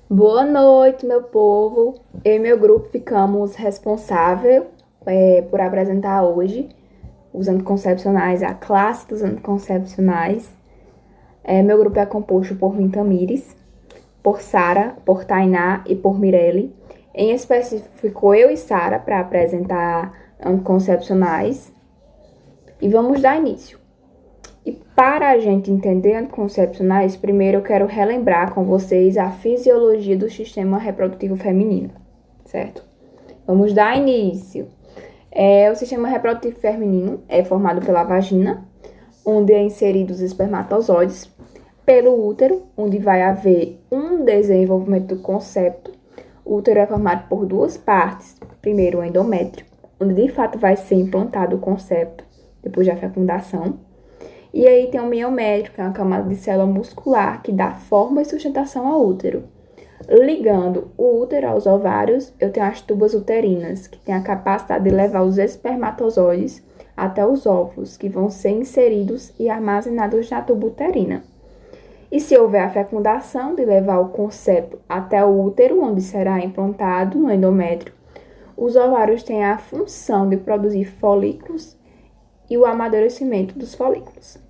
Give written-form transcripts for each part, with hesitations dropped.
Boa noite, meu povo. Eu e meu grupo ficamos responsáveis por apresentar hoje os anticoncepcionais, a classe dos anticoncepcionais. Meu grupo é composto por Rui Tamires, por Sara, por Tainá e por Mirelle. Em específico, eu e Sara para apresentar anticoncepcionais. E vamos dar início. E para a gente entender anticoncepcionais, primeiro eu quero relembrar com vocês a fisiologia do sistema reprodutivo feminino, certo? Vamos dar início. O sistema reprodutivo feminino é formado pela vagina, onde é inseridos os espermatozoides, pelo útero, onde vai haver um desenvolvimento do concepto. O útero é formado por duas partes. Primeiro, o endométrio, onde de fato vai ser implantado o concepto, depois da fecundação. E aí tem o miométrio, que é uma camada de célula muscular que dá forma e sustentação ao útero. Ligando o útero aos ovários, eu tenho as tubas uterinas, que têm a capacidade de levar os espermatozoides até os óvulos, que vão ser inseridos e armazenados na tuba uterina. E se houver a fecundação, de levar o concepto até o útero, onde será implantado no endométrio, os ovários têm a função de produzir folículos e o amadurecimento dos folículos.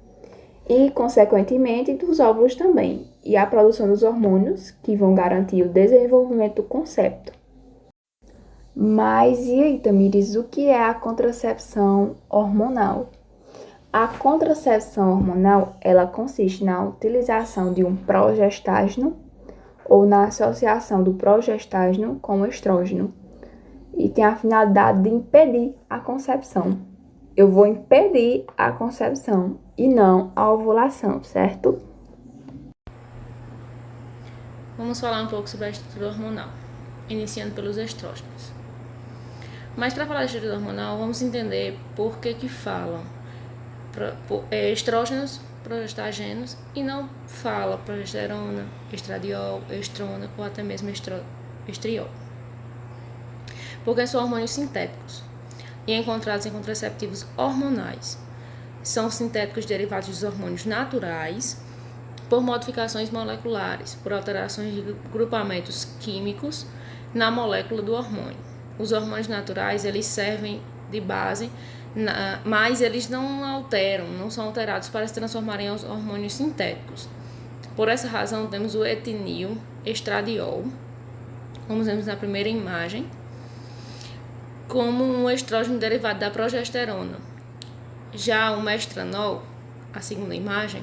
E, consequentemente, dos óvulos também, e a produção dos hormônios, que vão garantir o desenvolvimento do concepto. Mas e aí, Tamires, o que é a contracepção hormonal? A contracepção hormonal, ela consiste na utilização de um progestágeno ou na associação do progestágeno com o estrógeno e tem a finalidade de impedir a concepção. Eu vou impedir a concepção e não a ovulação, certo? Vamos falar um pouco sobre a estrutura hormonal, iniciando pelos estrógenos. Mas para falar de estrutura hormonal, vamos entender por que falam estrógenos, progestagênios e não fala progesterona, estradiol, estrona ou até mesmo estriol. Porque são hormônios sintéticos e encontrados em contraceptivos hormonais. São sintéticos derivados dos hormônios naturais por modificações moleculares, por alterações de grupamentos químicos na molécula do hormônio. Os hormônios naturais, eles servem de base, mas eles não são alterados para se transformarem em hormônios sintéticos. Por essa razão, temos o etinil, estradiol, como vemos na primeira imagem, como um estrógeno derivado da progesterona. Já o mestranol, a segunda imagem,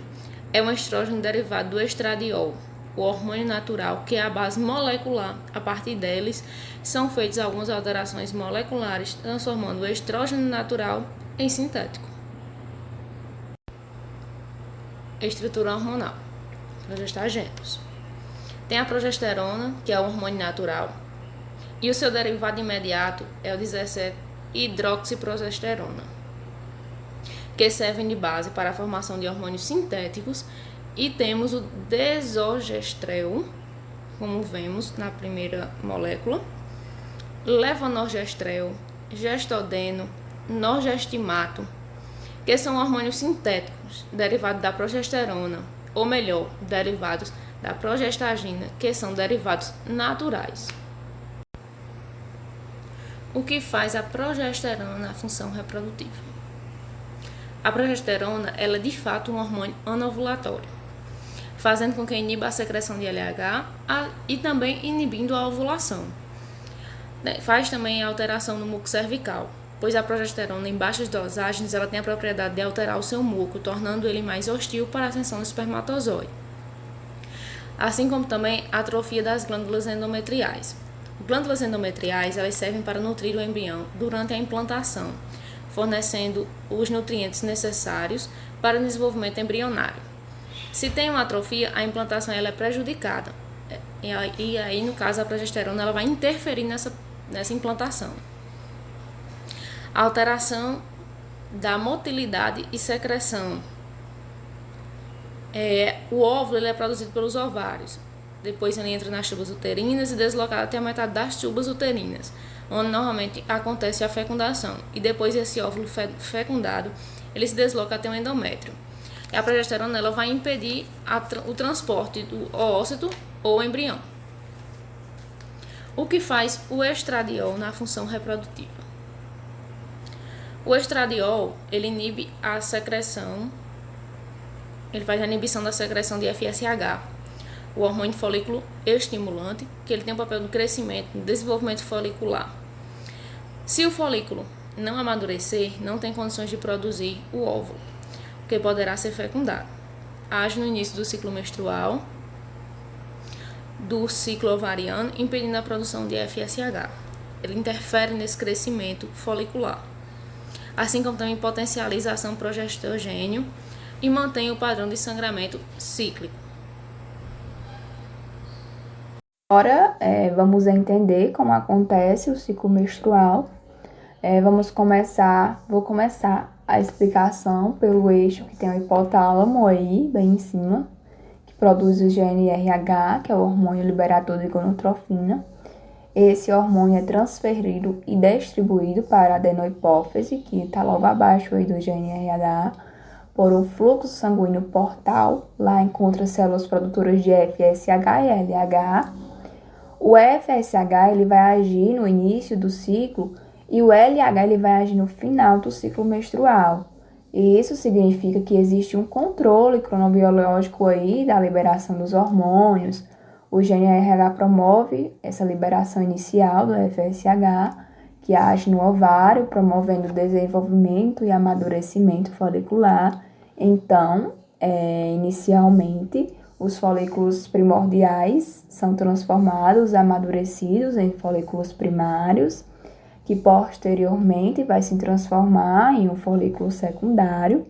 é um estrógeno derivado do estradiol, o hormônio natural, que é a base molecular. A partir deles, são feitas algumas alterações moleculares, transformando o estrógeno natural em sintético. Estrutura hormonal. Progestagênios. Tem a progesterona, que é o hormônio natural, e o seu derivado imediato é o 17-hidroxiprogesterona, que servem de base para a formação de hormônios sintéticos. E temos o desogestrel, como vemos na primeira molécula, levonorgestrel, gestodeno, norgestimato, que são hormônios sintéticos derivados da progesterona, ou melhor, derivados da progestagina, que são derivados naturais. O que faz a progesterona na função reprodutiva? A progesterona, ela é de fato um hormônio anovulatório, fazendo com que iniba a secreção de LH e também inibindo a ovulação. Faz também a alteração no muco cervical, pois a progesterona em baixas dosagens ela tem a propriedade de alterar o seu muco, tornando ele mais hostil para a ascensão do espermatozoide. Assim como também a atrofia das glândulas endometriais. Glândulas endometriais elas servem para nutrir o embrião durante a implantação, fornecendo os nutrientes necessários para o desenvolvimento embrionário. Se tem uma atrofia, a implantação ela é prejudicada. E aí, no caso, a progesterona ela vai interferir nessa implantação. A alteração da motilidade e secreção. O óvulo ele é produzido pelos ovários. Depois ele entra nas tubas uterinas e deslocado até a metade das tubas uterinas, onde normalmente acontece a fecundação. E depois esse óvulo fecundado, ele se desloca até o endométrio. E a progesterona ela vai impedir o transporte do oócito ou embrião. O que faz o estradiol na função reprodutiva? O estradiol, ele inibe a secreção, ele faz a inibição da secreção de FSH, o hormônio folículo estimulante, que ele tem o papel do crescimento, do desenvolvimento folicular. Se o folículo não amadurecer, não tem condições de produzir o óvulo, que poderá ser fecundado. Age no início do ciclo menstrual, do ciclo ovariano, impedindo a produção de FSH. Ele interfere nesse crescimento folicular, assim como também potencializa a ação progesterogênio e mantém o padrão de sangramento cíclico. Agora, vamos entender como acontece o ciclo menstrual. Vou começar a explicação pelo eixo que tem o hipotálamo aí, bem em cima, que produz o GnRH, que é o hormônio liberador de gonotrofina. Esse hormônio é transferido e distribuído para a adenohipófise, que está logo abaixo aí do GnRH, por um fluxo sanguíneo portal. Lá encontra células produtoras de FSH e LH. O FSH ele vai agir no início do ciclo e o LH ele vai agir no final do ciclo menstrual. E isso significa que existe um controle cronobiológico aí da liberação dos hormônios. O GnRH promove essa liberação inicial do FSH, que age no ovário, promovendo o desenvolvimento e amadurecimento folicular. Então, inicialmente, os folículos primordiais são transformados, amadurecidos em folículos primários, que posteriormente vai se transformar em um folículo secundário.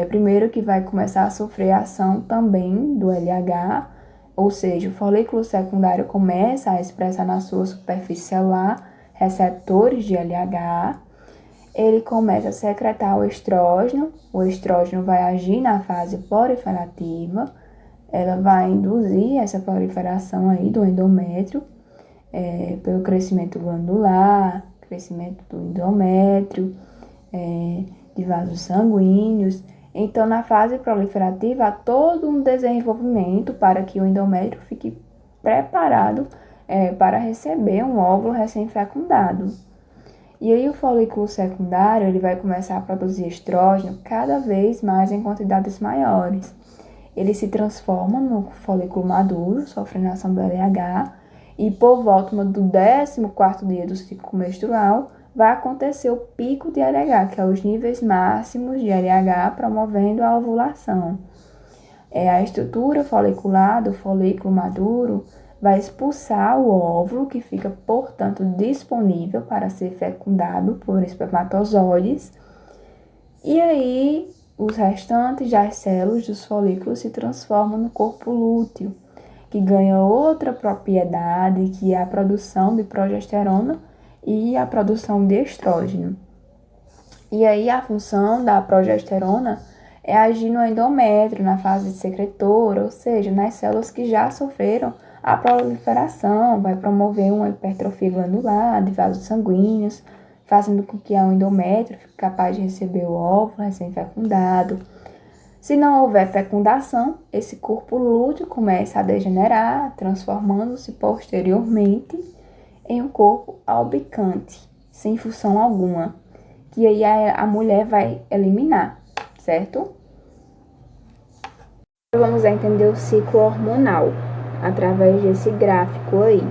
Primeiro que vai começar a sofrer a ação também do LH, ou seja, o folículo secundário começa a expressar na sua superfície celular receptores de LH, ele começa a secretar o estrógeno vai agir na fase proliferativa, ela vai induzir essa proliferação aí do endométrio, pelo crescimento glandular, crescimento do endométrio, de vasos sanguíneos. Então, na fase proliferativa, há todo um desenvolvimento para que o endométrio fique preparado para receber um óvulo recém-fecundado. E aí o folículo secundário ele vai começar a produzir estrógeno cada vez mais em quantidades maiores. Ele se transforma no folículo maduro, sofrendo a ação do LH, e por volta do 14º dia do ciclo menstrual, vai acontecer o pico de LH, que é os níveis máximos de LH promovendo a ovulação. A estrutura folicular do folículo maduro vai expulsar o óvulo, que fica, portanto, disponível para ser fecundado por espermatozoides. E aí, os restantes das células dos folículos se transformam no corpo lúteo, que ganha outra propriedade, que é a produção de progesterona e a produção de estrógeno. E aí, a função da progesterona é agir no endométrio, na fase secretora, ou seja, nas células que já sofreram a proliferação, vai promover uma hipertrofia glandular de vasos sanguíneos, fazendo com que o endométrio fique capaz de receber o óvulo recém-fecundado. Se não houver fecundação, esse corpo lúteo começa a degenerar, transformando-se posteriormente em um corpo albicante, sem função alguma, que aí a mulher vai eliminar, certo? Vamos entender o ciclo hormonal através desse gráfico aí.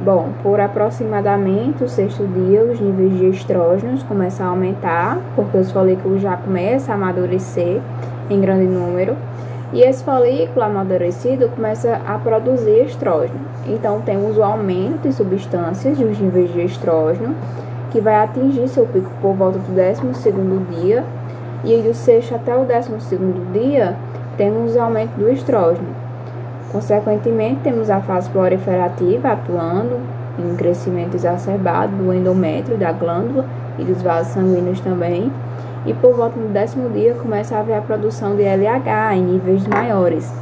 Bom, por aproximadamente o 6º dia, os níveis de estrógenos começam a aumentar, porque os folículos já começam a amadurecer em grande número, e esse folículo amadurecido começa a produzir estrógeno. Então, temos o aumento de substâncias dos níveis de estrógeno, que vai atingir seu pico por volta do 12º dia, e aí do 6º até o 12º dia, temos o aumento do estrógeno. Consequentemente, temos a fase proliferativa atuando em um crescimento exacerbado do endométrio, da glândula e dos vasos sanguíneos também. E por volta do 10º dia começa a haver a produção de LH em níveis maiores.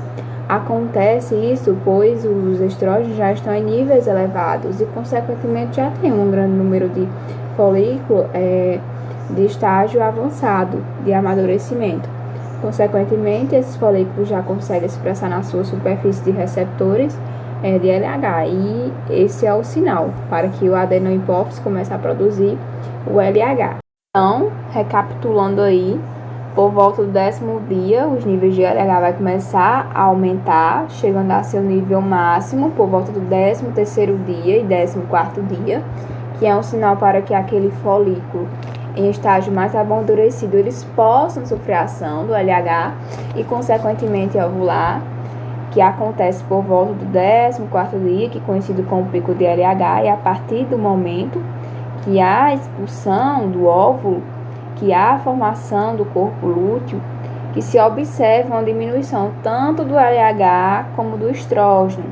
Acontece isso pois os estrógenos já estão em níveis elevados e, consequentemente, já tem um grande número de folículo de estágio avançado de amadurecimento. Consequentemente, esses folículos já conseguem expressar na sua superfície de receptores de LH. E esse é o sinal para que o adenohipófise comece a produzir o LH. Então, recapitulando aí, por volta do 10º dia, os níveis de LH vai começar a aumentar, chegando a seu nível máximo por volta do 13º dia e 14º dia, que é um sinal para que aquele folículo em estágio mais amadurecido, eles possam sofrer ação do LH e, consequentemente, ovular, que acontece por volta do 14º dia, que coincide com o pico de LH, e a partir do momento que há a expulsão do óvulo, que há a formação do corpo lúteo, que se observa uma diminuição tanto do LH como do estrógeno.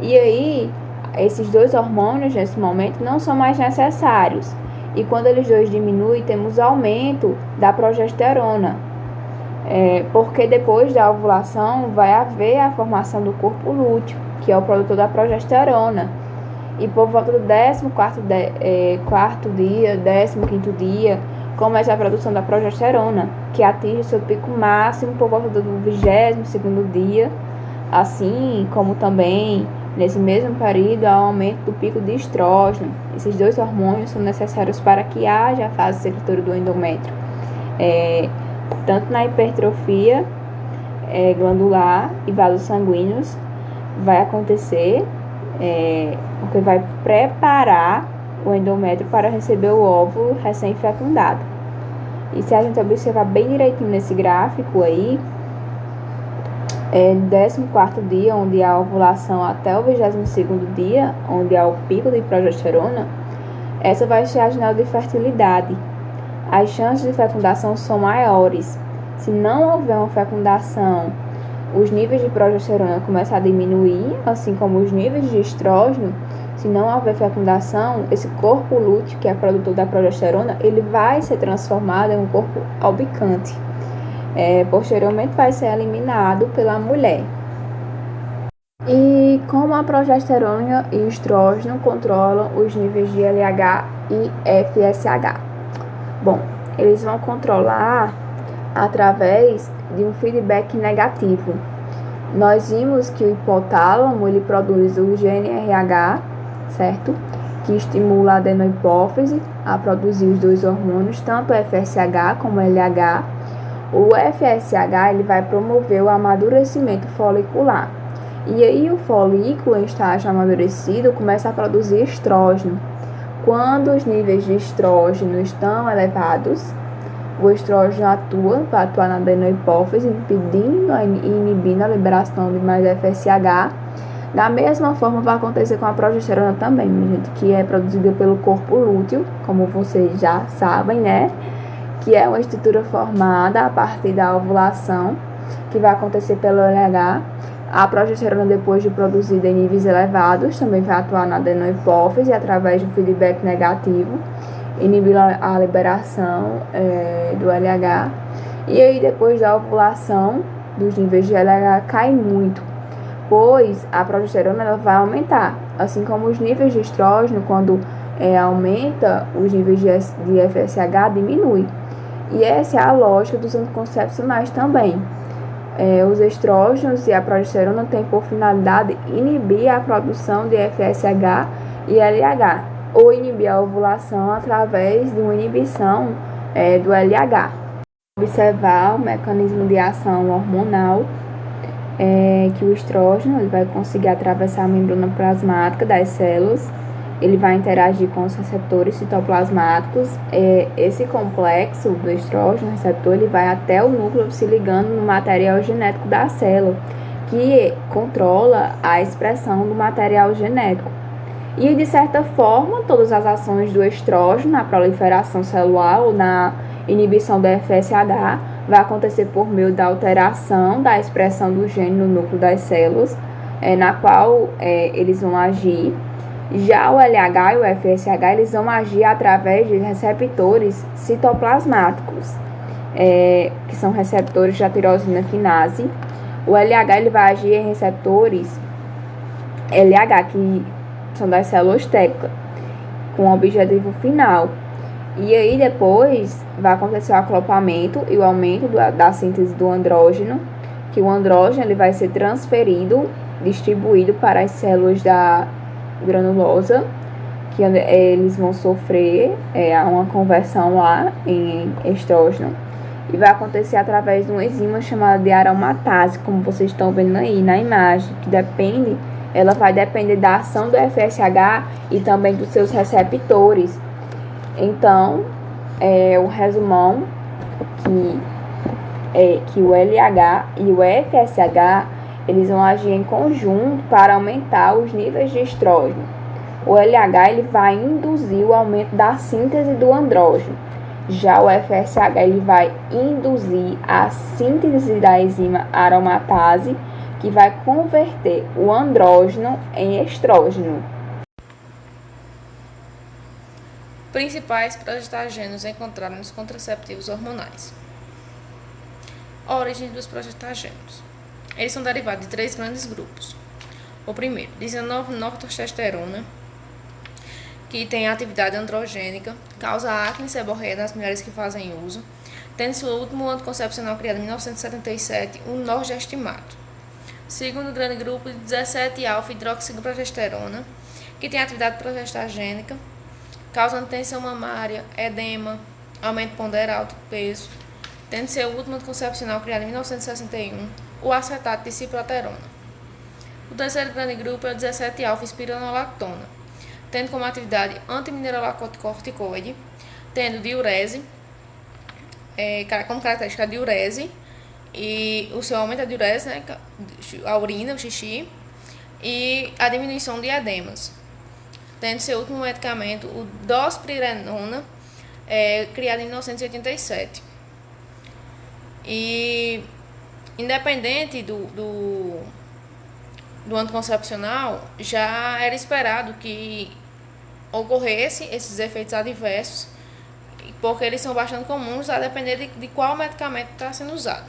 E aí, esses dois hormônios, nesse momento, não são mais necessários. E quando eles dois diminuem, temos aumento da progesterona. Porque depois da ovulação vai haver a formação do corpo lúteo, que é o produtor da progesterona. E por volta do 14º dia, 15º dia, começa a produção da progesterona, que atinge seu pico máximo por volta do 22º dia, assim como também, nesse mesmo período, há um aumento do pico de estrógeno. Esses dois hormônios são necessários para que haja a fase secretória do endométrio, tanto na hipertrofia glandular e vasos sanguíneos vai acontecer, porque vai preparar o endométrio para receber o óvulo recém-fecundado. E se a gente observar bem direitinho nesse gráfico aí, no 14º dia, onde há a ovulação, até o 22º dia, onde há o pico de progesterona, essa vai ser a janela de fertilidade. As chances de fecundação são maiores. Se não houver uma fecundação, os níveis de progesterona começam a diminuir, assim como os níveis de estrógeno. Se não houver fecundação, esse corpo lúteo, que é produtor da progesterona, ele vai ser transformado em um corpo albicante. Posteriormente vai ser eliminado pela mulher. E como a progesterona e o estrógeno controlam os níveis de LH e FSH? Bom, eles vão controlar através de um feedback negativo. Nós vimos que o hipotálamo ele produz o GnRH, certo? Que estimula a adenohipófise a produzir os dois hormônios, tanto o FSH como o LH. O FSH ele vai promover o amadurecimento folicular. E aí o folículo em estágio amadurecido começa a produzir estrógeno. Quando os níveis de estrógeno estão elevados, o estrógeno vai atuar na adenohipófise, impedindo e inibindo a liberação de mais FSH. Da mesma forma vai acontecer com a progesterona também, gente, que é produzida pelo corpo lúteo, como vocês já sabem, né? Que é uma estrutura formada a partir da ovulação, que vai acontecer pelo LH. A progesterona, depois de produzida em níveis elevados, também vai atuar na adenohipófise através do feedback negativo, inibindo a liberação do LH. E aí, depois da ovulação, dos níveis de LH caem muito, pois a progesterona ela vai aumentar, assim como os níveis de estrógeno, quando aumenta, os níveis de FSH diminui. E essa é a lógica dos anticoncepcionais também. Os estrógenos e a progesterona têm por finalidade inibir a produção de FSH e LH, ou inibir a ovulação através de uma inibição do LH. Observar o mecanismo de ação hormonal, que o estrógeno ele vai conseguir atravessar a membrana plasmática das células, ele vai interagir com os receptores citoplasmáticos. Esse complexo do estrógeno receptor ele vai até o núcleo se ligando no material genético da célula, que controla a expressão do material genético. E, de certa forma, todas as ações do estrógeno na proliferação celular ou na inibição do FSH vai acontecer por meio da alteração da expressão do gene no núcleo das células, na qual eles vão agir. Já o LH e o FSH eles vão agir através de receptores citoplasmáticos, que são receptores da tirosina quinase. O LH ele vai agir em receptores LH, que são das células tecla, com o objetivo final. E aí depois vai acontecer o acoplamento e o aumento da síntese do andrógeno, que o andrógeno ele vai ser transferido distribuído para as células da granulosa, que eles vão sofrer uma conversão lá em estrógeno. E vai acontecer através de uma enzima chamada de aromatase, como vocês estão vendo aí na imagem, que ela vai depender da ação do FSH e também dos seus receptores. Então, o resumão que o LH e o FSH eles vão agir em conjunto para aumentar os níveis de estrógeno. O LH ele vai induzir o aumento da síntese do andrógeno. Já o FSH ele vai induzir a síntese da enzima aromatase, que vai converter o andrógeno em estrógeno. Principais progestagênios encontrados nos contraceptivos hormonais. Origem dos progestagênios. Eles são derivados de 3 grandes grupos. O primeiro, 19-nortestosterona, que tem atividade androgênica, causa acne e seborreia nas mulheres que fazem uso, tendo seu último anticoncepcional criado em 1977, o norgestimado. Segundo grande grupo, 17-alfa-hidroxiprogesterona, que tem atividade progestagênica, causando tensão mamária, edema, aumento ponderal do peso, tendo seu último anticoncepcional criado em 1961, o acetato de ciproterona. O terceiro grande grupo é o 17-alfa-espironolactona, tendo como atividade antimineralocorticoide, tendo diurese, como característica a diurese, e o seu aumento da diurese, né, a urina, o xixi, e a diminuição de edemas. Tendo seu último medicamento, o dospirrenona, criado em 1987. E, independente do anticoncepcional, já era esperado que ocorresse esses efeitos adversos, porque eles são bastante comuns a depender de qual medicamento está sendo usado.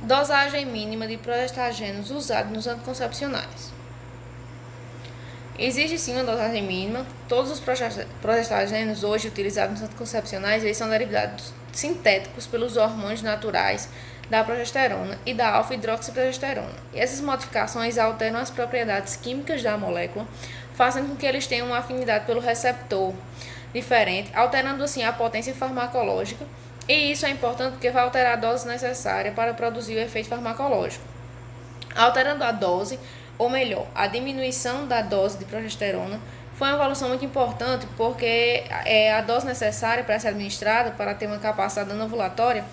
Dosagem mínima de progestagênios usados nos anticoncepcionais. Existe sim uma dosagem mínima. Todos os progestagênios hoje utilizados nos anticoncepcionais eles são derivados sintéticos pelos hormônios naturais da progesterona e da alfa-hidroxiprogesterona. E essas modificações alteram as propriedades químicas da molécula, fazendo com que eles tenham uma afinidade pelo receptor diferente, alterando assim a potência farmacológica. E isso é importante porque vai alterar a dose necessária para produzir o efeito farmacológico. Alterando a dose, ou melhor, a diminuição da dose de progesterona, foi uma evolução muito importante porque a dose necessária para ser administrada, para ter uma capacidade anovulatória,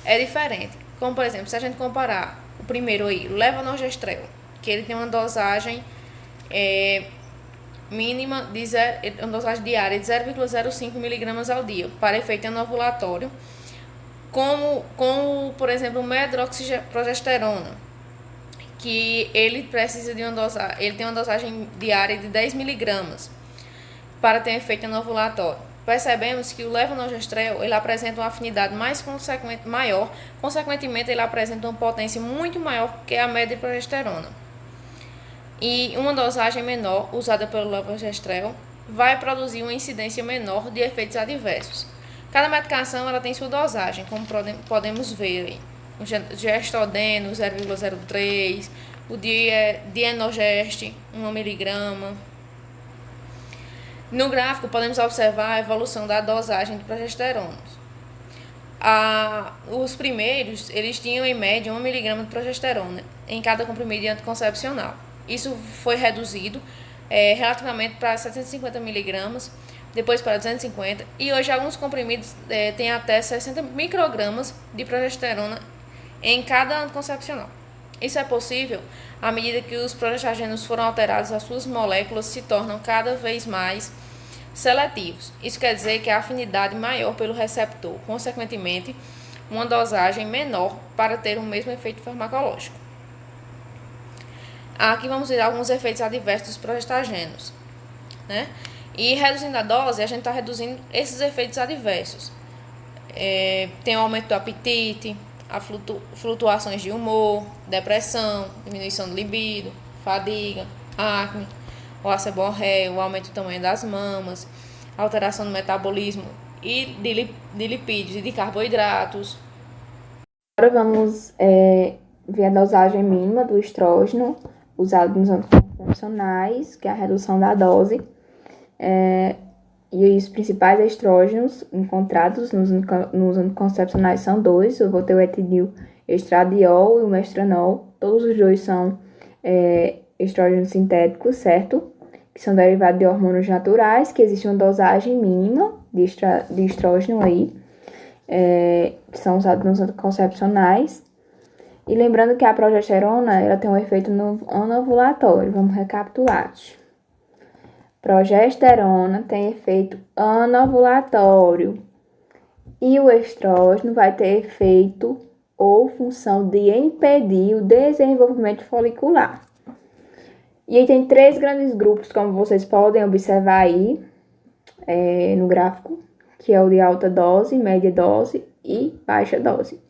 é diferente. Como, por exemplo, se a gente comparar o primeiro aí, o levonorgestrel, que ele tem uma dosagem mínima, uma dosagem diária de 0,05 mg ao dia, para efeito anovulatório, como por exemplo, o medroxiprogesterona, que ele precisa de ele tem uma dosagem diária de 10 mg para ter efeito anovulatório. Percebemos que o levonorgestrel ele apresenta uma afinidade maior, consequentemente ele apresenta uma potência muito maior que a média de progesterona. E uma dosagem menor usada pelo levonorgestrel vai produzir uma incidência menor de efeitos adversos. Cada medicação ela tem sua dosagem, como podemos ver aí. O gestodeno 0,03, o dienogeste 1 mg. No gráfico podemos observar a evolução da dosagem de progesterona. Os primeiros eles tinham em média 1 mg de progesterona em cada comprimido anticoncepcional. Isso foi reduzido relativamente para 750 mg, depois para 250, e hoje alguns comprimidos têm até 60 microgramas de progesterona em cada anticoncepcional. Isso é possível à medida que os progestagênios foram alterados, as suas moléculas se tornam cada vez mais seletivos. Isso quer dizer que a afinidade maior pelo receptor, consequentemente, uma dosagem menor para ter o mesmo efeito farmacológico. Aqui vamos ver alguns efeitos adversos dos progestagênios, né? E reduzindo a dose, a gente está reduzindo esses efeitos adversos. Tem o aumento do apetite, flutuações de humor, depressão, diminuição do libido, fadiga, acne, o seborreia, o aumento do tamanho das mamas, alteração do metabolismo e de lipídios e de carboidratos. Agora vamos ver a dosagem mínima do estrógeno usado nos anticoncepcionais, que é a redução da dose, e os principais estrógenos encontrados nos anticoncepcionais são dois. Eu vou ter o etilil estradiol e o mestranol. Todos os dois são estrógenos sintéticos, certo? Que são derivados de hormônios naturais, que existe uma dosagem mínima de estrógeno aí, que são usados nos anticoncepcionais. E lembrando que a progesterona, ela tem um efeito anovulatório. Vamos recapitular. Progesterona tem efeito anovulatório e o estrógeno vai ter efeito ou função de impedir o desenvolvimento folicular. E aí tem 3 grandes grupos, como vocês podem observar aí no gráfico, que é o de alta dose, média dose e baixa dose.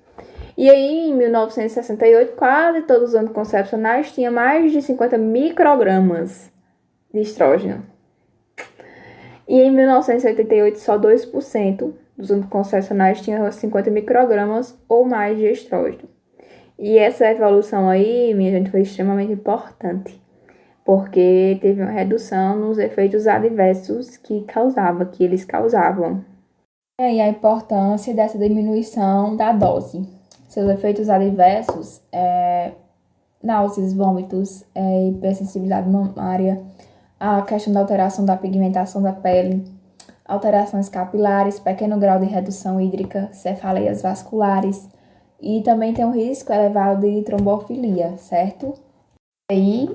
E aí, em 1968, quase todos os anticoncepcionais tinham mais de 50 microgramas de estrógeno. E em 1988, só 2% dos anticoncepcionais tinham 50 microgramas ou mais de estrógeno. E essa evolução aí, minha gente, foi extremamente importante, porque teve uma redução nos efeitos adversos que eles causavam. E aí a importância dessa diminuição da dose. Seus efeitos adversos náuseas, vômitos, hipersensibilidade mamária, a questão da alteração da pigmentação da pele, alterações capilares, pequeno grau de redução hídrica, cefaleias vasculares e também tem um risco elevado de trombofilia, certo? Aí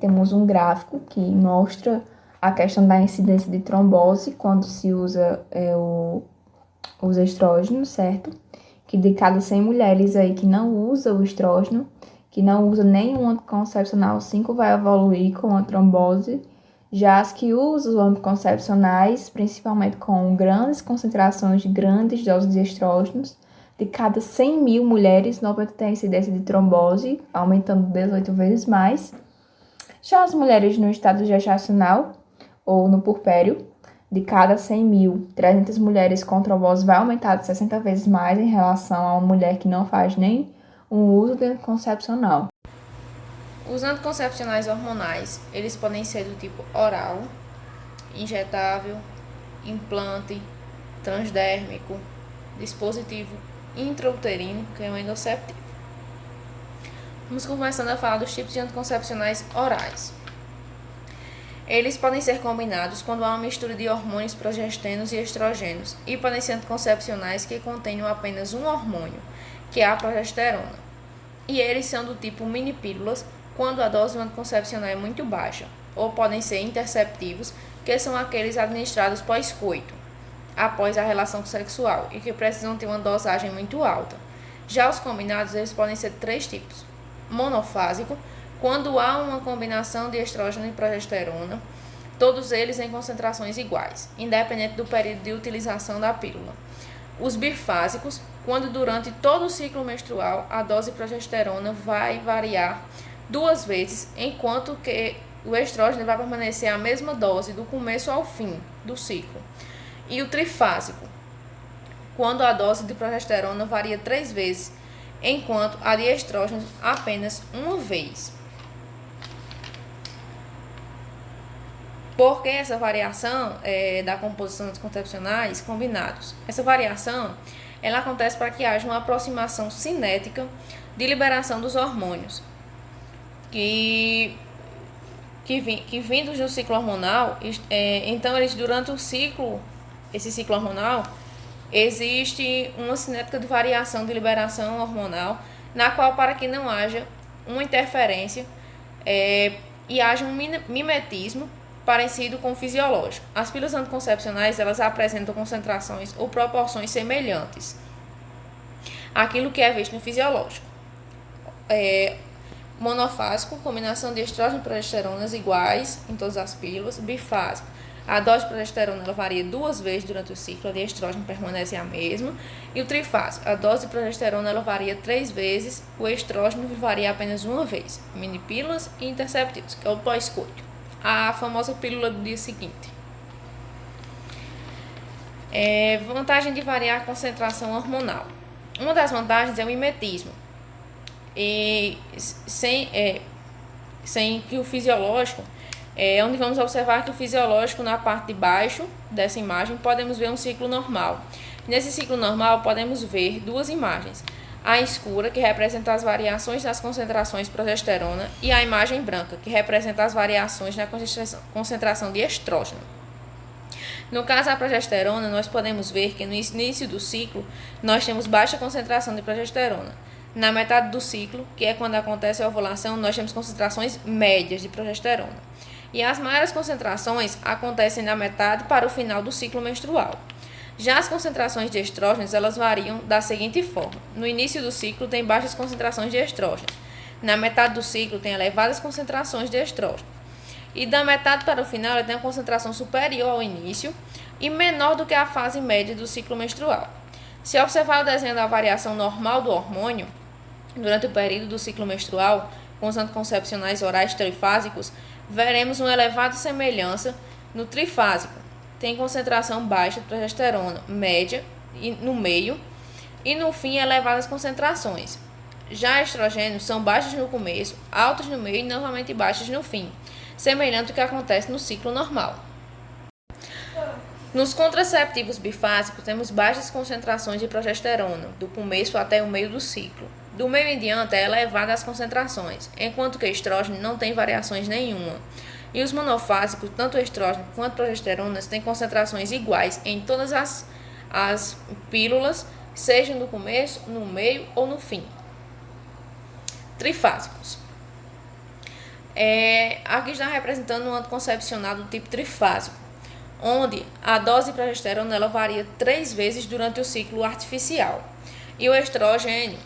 temos um gráfico que mostra a questão da incidência de trombose quando se usa os estrógenos, certo? Que de cada 100 mulheres aí que não usa o estrógeno, que não usa nenhum anticoncepcional, 5 vai evoluir com a trombose. Já as que usam os anticoncepcionais, principalmente com grandes concentrações de grandes doses de estrógenos, de cada 100 mil mulheres, 90 tem incidência de trombose, aumentando 18 vezes mais. Já as mulheres no estado gestacional ou no puerpério, de cada 100 mil, 300 mulheres com trombose vai aumentar de 60 vezes mais em relação a uma mulher que não faz nem um uso de anticoncepcional. Os anticoncepcionais hormonais, eles podem ser do tipo oral, injetável, implante, transdérmico, dispositivo intrauterino, que é um endoséptico. Vamos começando a falar dos tipos de anticoncepcionais orais. Eles podem ser combinados quando há uma mistura de hormônios progestenos e estrogênios, e podem ser anticoncepcionais que contenham apenas um hormônio, que é a progesterona. E eles são do tipo mini-pílulas quando a dose do anticoncepcional é muito baixa, ou podem ser interceptivos, que são aqueles administrados pós-coito, após a relação sexual, e que precisam ter uma dosagem muito alta. Já os combinados, eles podem ser 3 tipos. Monofásico, quando há uma combinação de estrógeno e progesterona, todos eles em concentrações iguais, independente do período de utilização da pílula. Os bifásicos, quando durante todo o ciclo menstrual a dose de progesterona vai variar 2 vezes, enquanto que o estrógeno vai permanecer a mesma dose do começo ao fim do ciclo. E o trifásico, quando a dose de progesterona varia 3 vezes, enquanto a de estrógeno apenas 1 vez. Por que essa variação da composição dos anticoncepcionais combinados? Essa variação ela acontece para que haja uma aproximação cinética de liberação dos hormônios, que vindos do ciclo hormonal, então eles durante esse ciclo hormonal, existe uma cinética de variação de liberação hormonal, na qual para que não haja uma interferência e haja um mimetismo parecido com o fisiológico. As pílulas anticoncepcionais elas apresentam concentrações ou proporções semelhantes àquilo que é visto no fisiológico. Monofásico, combinação de estrógeno e progesteronas iguais em todas as pílulas. Bifásico, a dose de progesterona ela varia 2 vezes durante o ciclo, a de estrógeno permanece a mesma. E o trifásico, a dose de progesterona ela varia 3 vezes, o estrógeno varia apenas 1 vez. Mini pílulas e interceptivos, que é o pós-coito. A famosa pílula do dia seguinte. Vantagem de variar a concentração hormonal. Uma das vantagens é o mimetismo. e sem que o fisiológico, onde vamos observar que o fisiológico, na parte de baixo dessa imagem, podemos ver um ciclo normal. Nesse ciclo normal, podemos ver duas imagens. A escura, que representa as variações nas concentrações de progesterona, e a imagem branca, que representa as variações na concentração de estrógeno. No caso da progesterona, nós podemos ver que no início do ciclo, nós temos baixa concentração de progesterona. Na metade do ciclo, que é quando acontece a ovulação, nós temos concentrações médias de progesterona. E as maiores concentrações acontecem na metade para o final do ciclo menstrual. Já as concentrações de estrógenos, elas variam da seguinte forma. No início do ciclo, tem baixas concentrações de estrógenos. Na metade do ciclo, tem elevadas concentrações de estrógeno. E da metade para o final, ela tem uma concentração superior ao início e menor do que a fase média do ciclo menstrual. Se observar o desenho da variação normal do hormônio, durante o período do ciclo menstrual, com os anticoncepcionais orais trifásicos, veremos uma elevada semelhança no trifásico. Tem concentração baixa de progesterona, média no meio, e no fim elevadas concentrações. Já estrogênios são baixos no começo, altos no meio e novamente baixos no fim, semelhante ao que acontece no ciclo normal. Nos contraceptivos bifásicos, temos baixas concentrações de progesterona, do começo até o meio do ciclo. Do meio em diante é elevada as concentrações, enquanto que o estrógeno não tem variações nenhuma. E os monofásicos, tanto o estrógeno quanto a progesterona, têm concentrações iguais em todas as pílulas, seja no começo, no meio ou no fim. Trifásicos. Aqui está representando um anticoncepcional do tipo trifásico, onde a dose de progesterona ela varia 3 vezes durante o ciclo artificial. E o estrogênio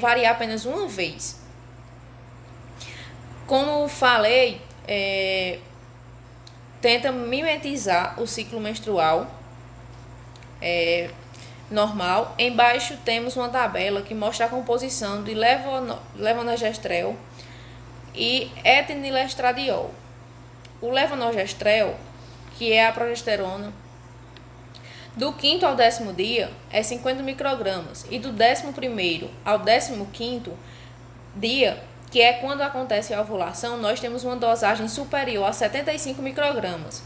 varia apenas uma vez. Como falei, tenta mimetizar o ciclo menstrual normal. Embaixo temos uma tabela que mostra a composição de levonorgestrel e etinilestradiol. O levonorgestrel, que é a progesterona, do 5º ao 10º dia é 50 microgramas e do 11º ao 15º dia, que é quando acontece a ovulação, nós temos uma dosagem superior a 75 microgramas.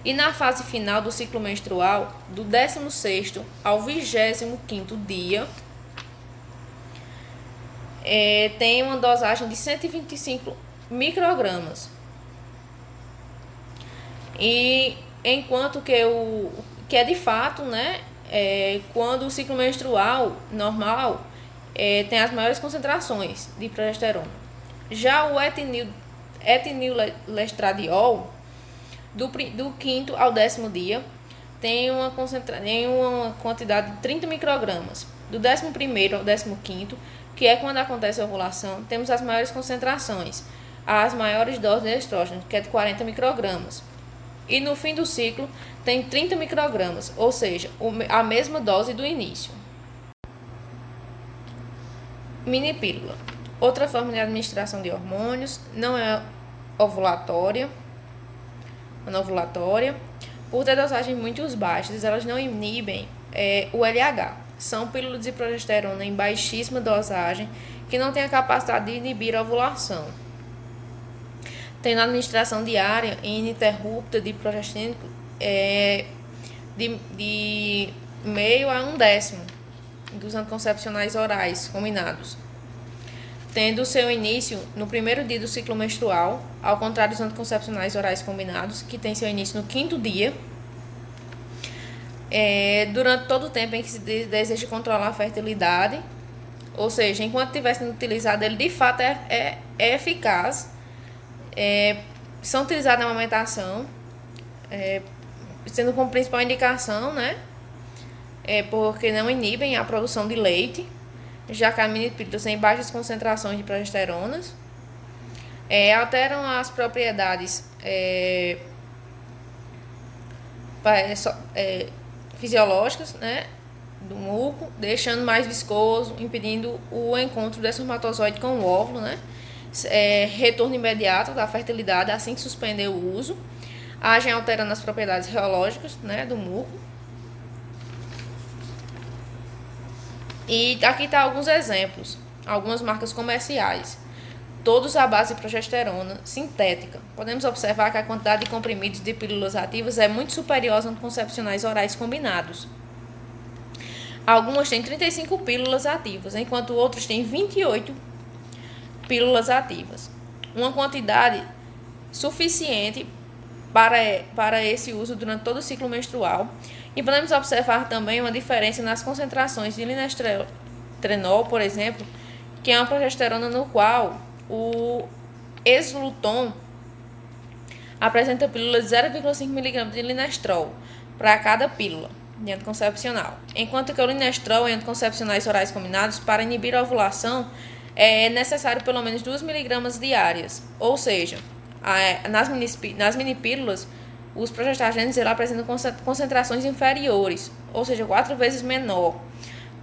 E na fase final do ciclo menstrual, do 16º ao 25º dia, tem uma dosagem de 125 microgramas. E enquanto que é de fato, né, quando o ciclo menstrual normal tem as maiores concentrações de progesterona. Já o etinilestradiol, do 5º ao 10º dia, tem uma quantidade de 30 microgramas. Do 11º ao 15º, que é quando acontece a ovulação, temos as maiores concentrações, as maiores doses de estrógeno, que é de 40 microgramas. E no fim do ciclo tem 30 microgramas, ou seja, a mesma dose do início. Minipílula. Outra forma de administração de hormônios, não é anovulatória. Por ter dosagens muito baixas, elas não inibem o LH. São pílulas de progesterona em baixíssima dosagem que não têm a capacidade de inibir a ovulação. Tem na administração diária e ininterrupta de progestínico de meio a 1/10 dos anticoncepcionais orais combinados, tendo seu início no primeiro dia do ciclo menstrual, ao contrário dos anticoncepcionais orais combinados, que tem seu início no 5º dia, durante todo o tempo em que se deseja controlar a fertilidade, ou seja, enquanto estiver sendo utilizado, ele de fato é eficaz. São utilizados na amamentação, sendo como principal indicação, né? Porque não inibem a produção de leite, já que a minipílula tem baixas concentrações de progesteronas, alteram as propriedades fisiológicas, né, do muco, deixando mais viscoso, impedindo o encontro do espermatozoide com o óvulo, né? Retorno imediato da fertilidade assim que suspender o uso, agem alterando as propriedades reológicas, né, do muco. E aqui tá alguns exemplos algumas marcas comerciais, todos à base de progesterona sintética. Podemos observar que a quantidade de comprimidos de pílulas ativas é muito superior aos anticoncepcionais orais combinados. Algumas têm 35 pílulas ativas, enquanto outros têm 28 pílulas ativas. Uma quantidade suficiente para esse uso durante todo o ciclo menstrual. E podemos observar também uma diferença nas concentrações de linestrenol, por exemplo, que é uma progesterona no qual o Exluton apresenta pílulas de 0,5 mg de linestrol para cada pílula de anticoncepcional, enquanto que o linestrol em anticoncepcionais orais combinados, para inibir a ovulação, é necessário pelo menos 2 mg diárias, ou seja, nas minipílulas, os progestagênicos apresentam concentrações inferiores, ou seja, 4 vezes menor,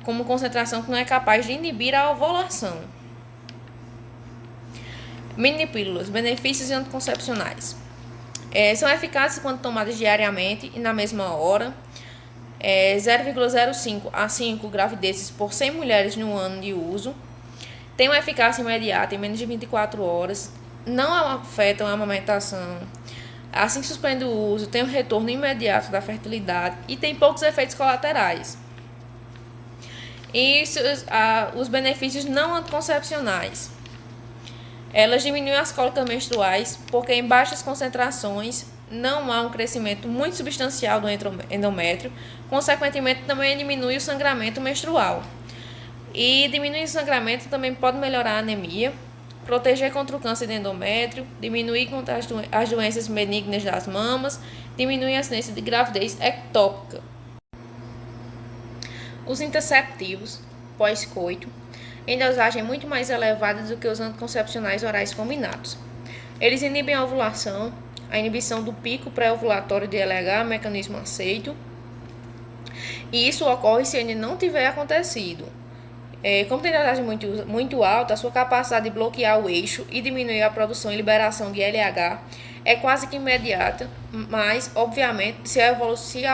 como concentração que não é capaz de inibir a ovulação. Minipílulas, benefícios anticoncepcionais. São eficazes quando tomadas diariamente e na mesma hora. 0,05 a 5 gravidezes por 100 mulheres no ano de uso. Tem uma eficácia imediata em menos de 24 horas. Não afetam a amamentação. Assim que suspende o uso, tem um retorno imediato da fertilidade e tem poucos efeitos colaterais. E os benefícios não anticoncepcionais. Elas diminuem as cólicas menstruais porque em baixas concentrações não há um crescimento muito substancial do endométrio, consequentemente também diminui o sangramento menstrual. E diminuir o sangramento também pode melhorar a anemia, proteger contra o câncer de endométrio, diminuir contra as doenças benignas das mamas, diminuir a incidência de gravidez ectópica. Os interceptivos pós-coito em dosagem muito mais elevada do que os anticoncepcionais orais combinados. Eles inibem a ovulação, a inibição do pico pré-ovulatório de LH, mecanismo aceito, e isso ocorre se ainda não tiver acontecido. Como tem dosagem muito alta, a sua capacidade de bloquear o eixo e diminuir a produção e liberação de LH é quase que imediata, mas, obviamente, se a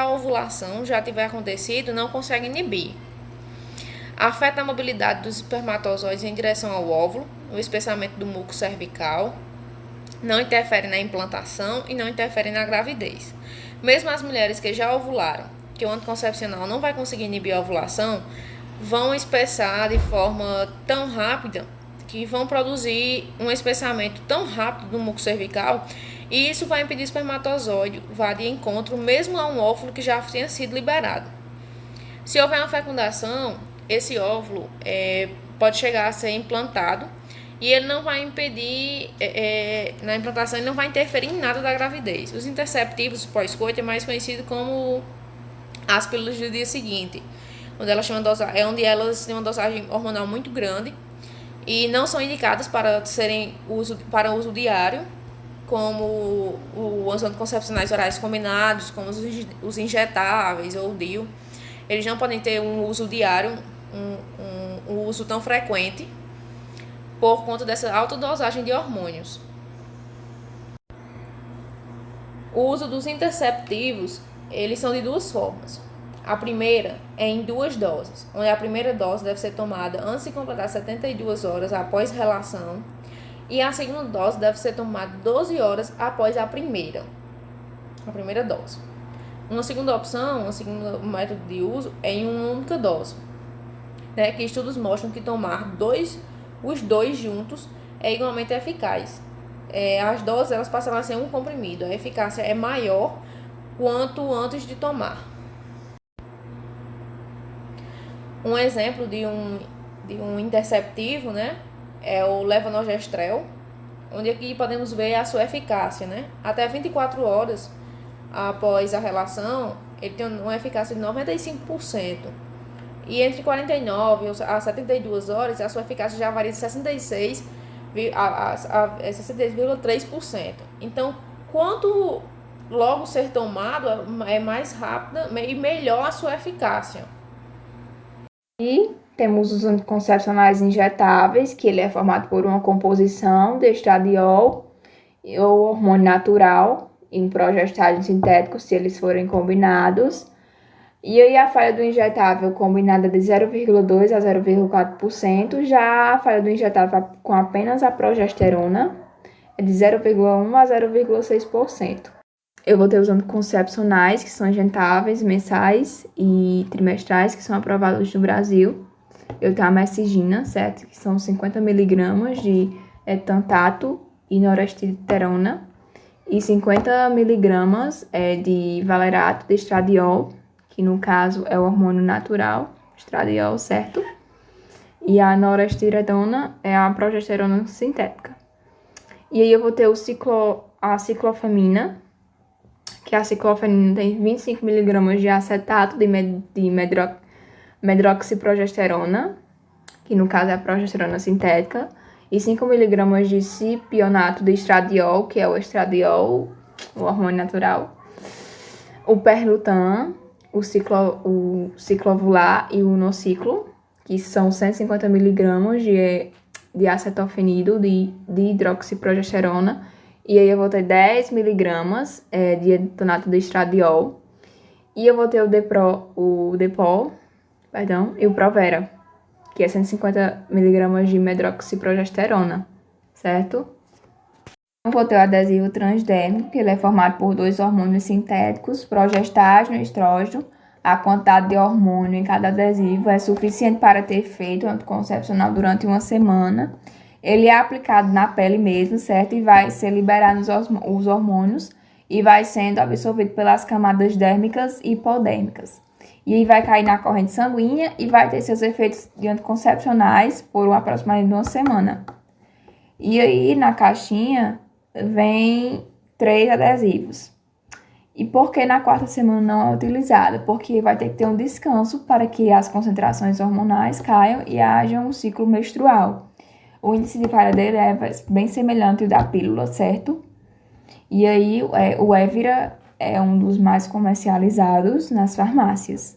ovulação já tiver acontecido, não consegue inibir. Afeta a mobilidade dos espermatozoides em direção ao óvulo, o espessamento do muco cervical, não interfere na implantação e não interfere na gravidez. Mesmo as mulheres que já ovularam, que o anticoncepcional não vai conseguir inibir a ovulação, vão espessar de forma tão rápida que vão produzir um espessamento tão rápido do muco cervical, e isso vai impedir o espermatozoide vá de encontro mesmo a um óvulo que já tenha sido liberado. Se houver uma fecundação, esse óvulo pode chegar a ser implantado e ele não vai impedir, na implantação, ele não vai interferir em nada da gravidez. Os interceptivos pós-coito é mais conhecido como as pílulas do dia seguinte, onde elas têm uma dosagem hormonal muito grande e não são indicadas para uso diário, como os anticoncepcionais orais combinados, como os injetáveis ou o DIU. Eles não podem ter um uso diário, um uso tão frequente, por conta dessa alta dosagem de hormônios. O uso dos interceptivos, eles são de duas formas. A primeira é em 2 doses, onde a primeira dose deve ser tomada antes de completar 72 horas após relação, e a segunda dose deve ser tomada 12 horas após a primeira dose. Uma segunda opção, um segundo método de uso é em uma única dose, que estudos mostram que tomar os dois juntos é igualmente eficaz. As doses elas passam a ser um comprimido, a eficácia é maior quanto antes de tomar. Um exemplo de um interceptivo, é o levonorgestrel, onde aqui podemos ver a sua eficácia, Até 24 horas após a relação, ele tem uma eficácia de 95%. E entre 49 a 72 horas, a sua eficácia já varia de 66,3%. Então, quanto logo ser tomado, é mais rápida e melhor a sua eficácia. E temos os anticoncepcionais injetáveis, que ele é formado por uma composição de estradiol ou hormônio natural e um progestágeno sintético, se eles forem combinados. E aí a falha do injetável combinada de 0,2 a 0,4%, já a falha do injetável com apenas a progesterona é de 0,1 a 0,6%. Eu vou ter os anticoncepcionais, que são injetáveis mensais e trimestrais, que são aprovados no Brasil. Eu tenho a mesigina, certo? Que são 50 miligramas de etantato e noresterona e 50 miligramas de valerato de estradiol, que no caso é o hormônio natural, estradiol, certo? E a noresterona é a progesterona sintética. E aí eu vou ter a ciclofamina, que a ciclofamina tem 25 miligramas de acetato de medroxiprogesterona, que no caso é a progesterona sintética, e 5 miligramas de cipionato de estradiol, que é o estradiol, o hormônio natural, o perlutan, o ciclovular e o nociclo, que são 150 miligramas de acetofenido de hidroxiprogesterona, e aí eu vou ter 10 miligramas de etonato de estradiol, e eu vou ter o Depol, e o Provera, que é 150 miligramas de medroxiprogesterona, certo? Eu vou ter o adesivo transdérmico, que ele é formado por 2 hormônios sintéticos, progestágeno e estrógeno. A quantidade de hormônio em cada adesivo é suficiente para ter efeito anticoncepcional durante uma semana. Ele é aplicado na pele mesmo, certo? E vai ser liberado os hormônios e vai sendo absorvido pelas camadas dérmicas e hipodérmicas. E aí vai cair na corrente sanguínea e vai ter seus efeitos de anticoncepcionais por aproximadamente uma semana. E aí na caixinha vem 3 adesivos. E por que na quarta semana não é utilizada? Porque vai ter que ter um descanso para que as concentrações hormonais caiam e haja um ciclo menstrual. O índice de falha dele é bem semelhante ao da pílula, certo? E aí o Evira é um dos mais comercializados nas farmácias.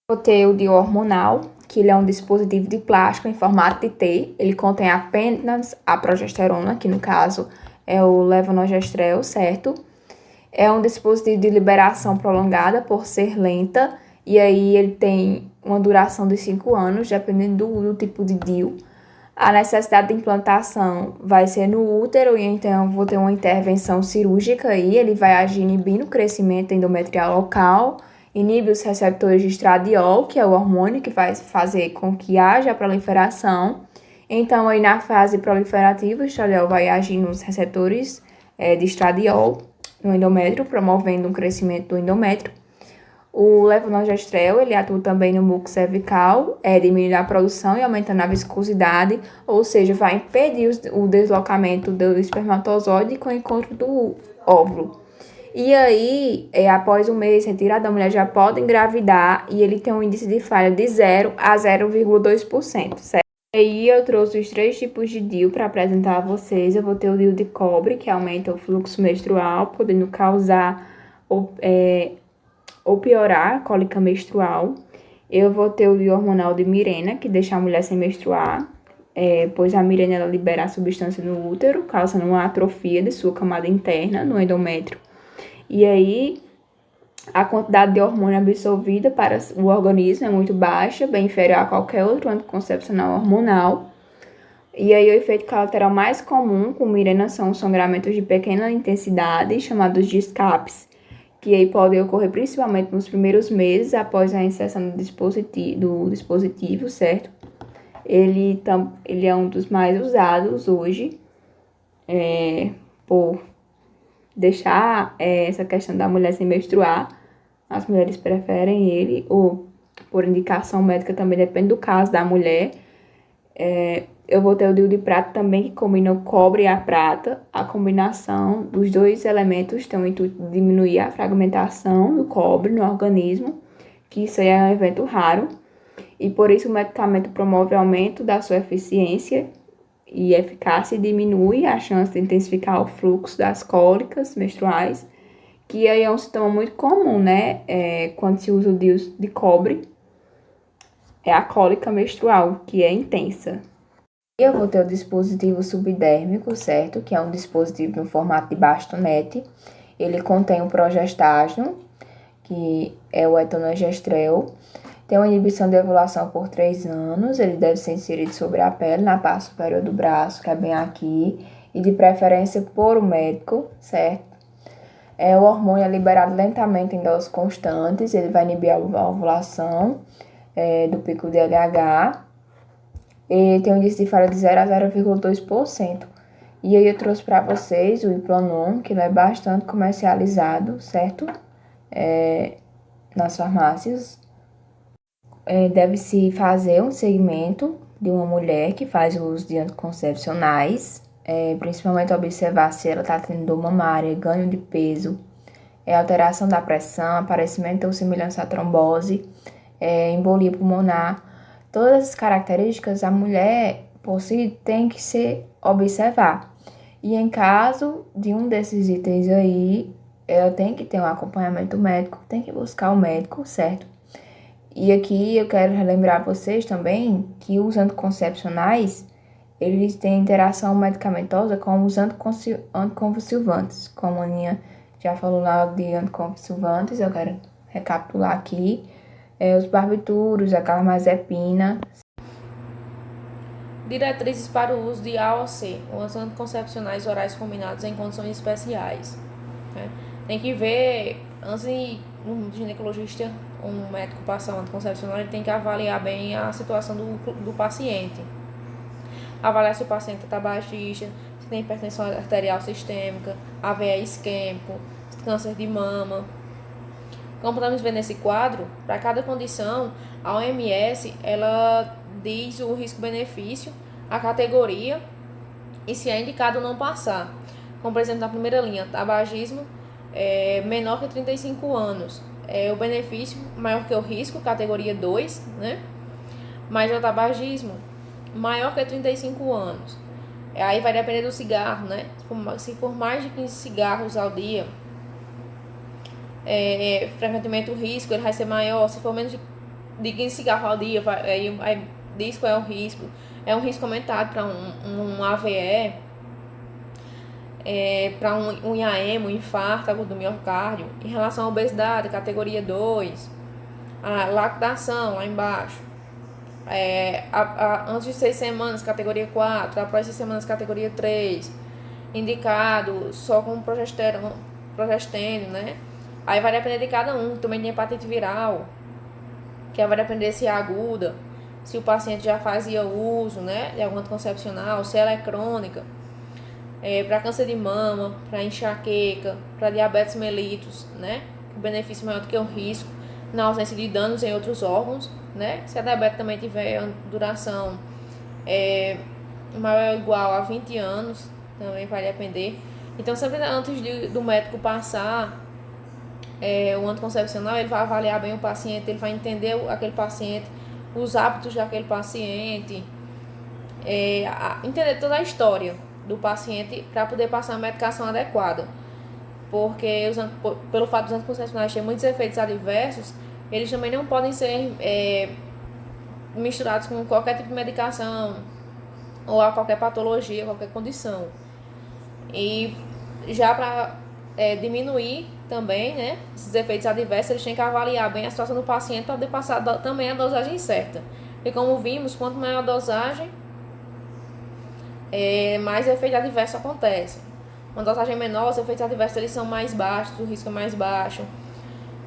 Vou ter o DIU hormonal, que ele é um dispositivo de plástico em formato de T. Ele contém apenas a progesterona, que no caso é o levonorgestrel, certo? É um dispositivo de liberação prolongada por ser lenta, e aí ele tem uma duração de 5 anos, dependendo do tipo de DIU. A necessidade de implantação vai ser no útero, e então eu vou ter uma intervenção cirúrgica aí, ele vai agir inibindo o crescimento endometrial local, inibe os receptores de estradiol, que é o hormônio que vai fazer com que haja a proliferação. Então, aí na fase proliferativa, o estradiol vai agir nos receptores de estradiol no endométrio, promovendo um crescimento do endométrio. O levonorgestrel, ele atua também no muco cervical, diminuindo a produção e aumentando a viscosidade, ou seja, vai impedir o deslocamento do espermatozoide com o encontro do óvulo. E aí, após um mês retirado, a mulher já pode engravidar e ele tem um índice de falha de 0 a 0,2%, certo? E aí eu trouxe os 3 tipos de DIU para apresentar a vocês. Eu vou ter o DIU de cobre, que aumenta o fluxo menstrual, podendo causar ou piorar a cólica menstrual. Eu vou ter o DIU hormonal de Mirena, que deixa a mulher sem menstruar, pois a Mirena ela libera a substância no útero, causando uma atrofia de sua camada interna, no endométrio. E aí, a quantidade de hormônio absorvida para o organismo é muito baixa, bem inferior a qualquer outro anticoncepcional hormonal. E aí, o efeito colateral mais comum com Mirena são sangramentos de pequena intensidade, chamados de escapes, que aí podem ocorrer principalmente nos primeiros meses após a inserção do dispositivo, certo? Ele é um dos mais usados hoje, por deixar essa questão da mulher sem menstruar. As mulheres preferem ele, ou por indicação médica também, depende do caso da mulher. Eu vou ter o DIU de prata também, que combina o cobre e a prata. A combinação dos 2 elementos tem o intuito de diminuir a fragmentação do cobre no organismo, que isso é um evento raro. E por isso o medicamento promove o aumento da sua eficiência e eficácia e diminui a chance de intensificar o fluxo das cólicas menstruais, que aí é um sintoma muito comum, né? Quando se usa o DIU de cobre, é a cólica menstrual, que é intensa. E eu vou ter o dispositivo subdérmico, certo? Que é um dispositivo no formato de bastonete. Ele contém o progestágeno, que é o etonogestrel. Tem uma inibição de ovulação por 3 anos. Ele deve ser inserido sobre a pele, na parte superior do braço, que é bem aqui, e de preferência por o médico, certo? O hormônio é liberado lentamente em doses constantes. Ele vai inibir a ovulação do pico de LH. E tem um índice de falha de 0 a 0,2%. E aí eu trouxe para vocês o Implanon, que ele é bastante comercializado, certo? Nas farmácias. Deve-se fazer um segmento de uma mulher que faz o uso de anticoncepcionais, principalmente observar se ela está tendo dor mamária, ganho de peso, alteração da pressão, aparecimento ou semelhança à trombose, embolia pulmonar. Todas essas características a mulher por si tem que se observar. E em caso de um desses itens aí, ela tem que ter um acompanhamento médico, tem que buscar o médico, certo? E aqui eu quero relembrar vocês também que os anticoncepcionais, eles têm interação medicamentosa com os anticonvulsivantes. Como a Aninha já falou lá de anticonvulsivantes, eu quero recapitular aqui. Os barbituros, a carbamazepina. Diretrizes para o uso de AOC, os anticoncepcionais orais combinados em condições especiais. Né? Tem que ver, antes de um ginecologista, um médico passar um anticoncepcional, ele tem que avaliar bem a situação do paciente. Avaliar se o paciente está tabagista, se tem hipertensão arterial sistêmica, AVE isquêmico, câncer de mama. Como podemos ver nesse quadro, para cada condição, a OMS ela diz o risco-benefício, a categoria e se é indicado não passar. Como, por exemplo, na primeira linha, tabagismo menor que 35 anos. O benefício maior que o risco, categoria 2, né? Mas o tabagismo maior que 35 anos. Aí vai depender do cigarro, né? Se for mais de 15 cigarros ao dia, frequentemente o risco ele vai ser maior. Se for menos de 15 cigarros ao dia, aí diz qual é o risco. É um risco aumentado para um AVE, para um IAM, um infarto do miocárdio. Em relação à obesidade, categoria 2, a lactação lá embaixo. Antes de 6 semanas, categoria 4, após 6 semanas, categoria 3, indicado só com progestérone, né? Aí vai depender de cada um, também de hepatite viral, que vai depender se é aguda, se o paciente já fazia uso, né, de algum anticoncepcional, se ela é crônica, para câncer de mama, para enxaqueca, para diabetes mellitus, né, o benefício maior do que o risco, na ausência de danos em outros órgãos, né, se a diabetes também tiver duração maior ou igual a 20 anos, também vai depender. Então, sempre antes do médico passar o anticoncepcional, ele vai avaliar bem o paciente, ele vai entender aquele paciente, os hábitos daquele paciente, entender toda a história do paciente para poder passar a medicação adequada. Porque pelo fato dos anticoncepcionais terem muitos efeitos adversos, eles também não podem ser misturados com qualquer tipo de medicação ou a qualquer patologia, qualquer condição. E já para diminuir também, né, esses efeitos adversos, eles têm que avaliar bem a situação do paciente para poder passar também a dosagem certa. E como vimos, quanto maior a dosagem, mais efeito adverso acontece. Uma dosagem menor, os efeitos adversos eles são mais baixos, o risco é mais baixo.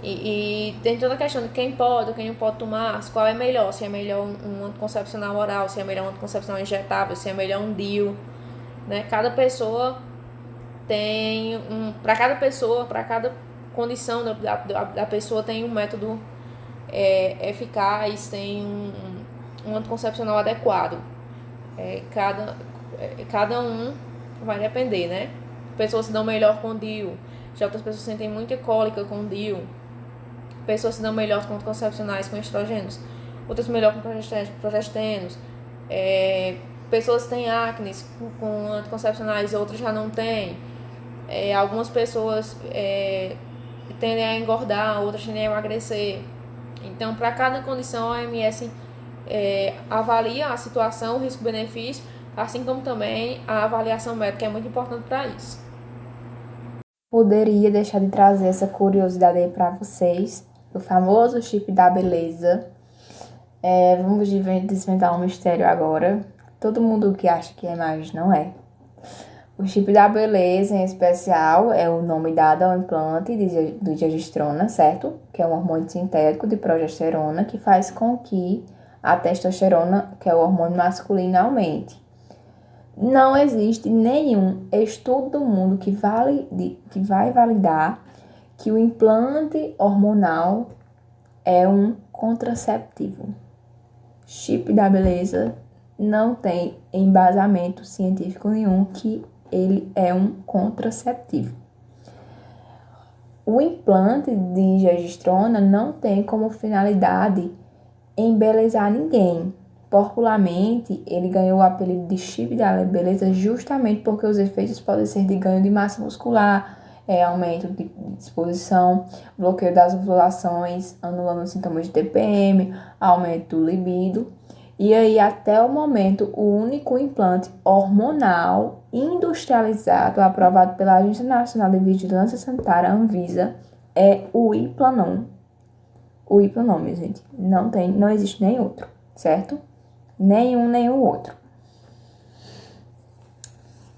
E tem toda a questão de quem pode ou quem não pode tomar, qual é melhor, se é melhor um anticoncepcional oral, se é melhor um anticoncepcional injetável, se é melhor um DIU, né? Cada pessoa tem para cada pessoa, para cada condição da pessoa tem um método eficaz, tem um anticoncepcional adequado. Cada um vai depender, né? Pessoas se dão melhor com DIU, já outras pessoas sentem muita cólica com DIU. Pessoas se dão melhor com anticoncepcionais com estrogênios, outras melhor com progestenos. Pessoas têm acne com anticoncepcionais, outras já não têm. Algumas pessoas tendem a engordar, outras tendem a emagrecer. Então, para cada condição, a OMS avalia a situação, o risco-benefício, assim como também a avaliação médica é muito importante para isso. poderia deixar de trazer essa curiosidade aí para vocês, o famoso chip da beleza. Vamos desvendar um mistério agora. Todo mundo que acha que é, mas não é. O chip da beleza, em especial, é o nome dado ao implante de gestrona, certo? Que é um hormônio sintético de progesterona que faz com que a testosterona, que é o hormônio masculino, aumente. Não existe nenhum estudo do mundo que vai validar que o implante hormonal é um contraceptivo. Chip da beleza não tem embasamento científico nenhum que ele é um contraceptivo. O implante de gestrona não tem como finalidade embelezar ninguém. Popularmente, ele ganhou o apelido de chip da beleza justamente porque os efeitos podem ser de ganho de massa muscular, aumento de disposição, bloqueio das ovulações, anulando sintomas de TPM, aumento do libido. E aí, até o momento, o único implante hormonal industrializado aprovado pela Agência Nacional de Vigilância Sanitária, Anvisa, é o Implanon. O Implanon, minha gente. Não existe nem outro, certo? Nenhum, nem o outro.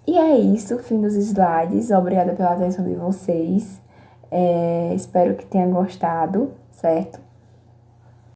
E é isso, fim dos slides. Obrigada pela atenção de vocês. Espero que tenham gostado, certo?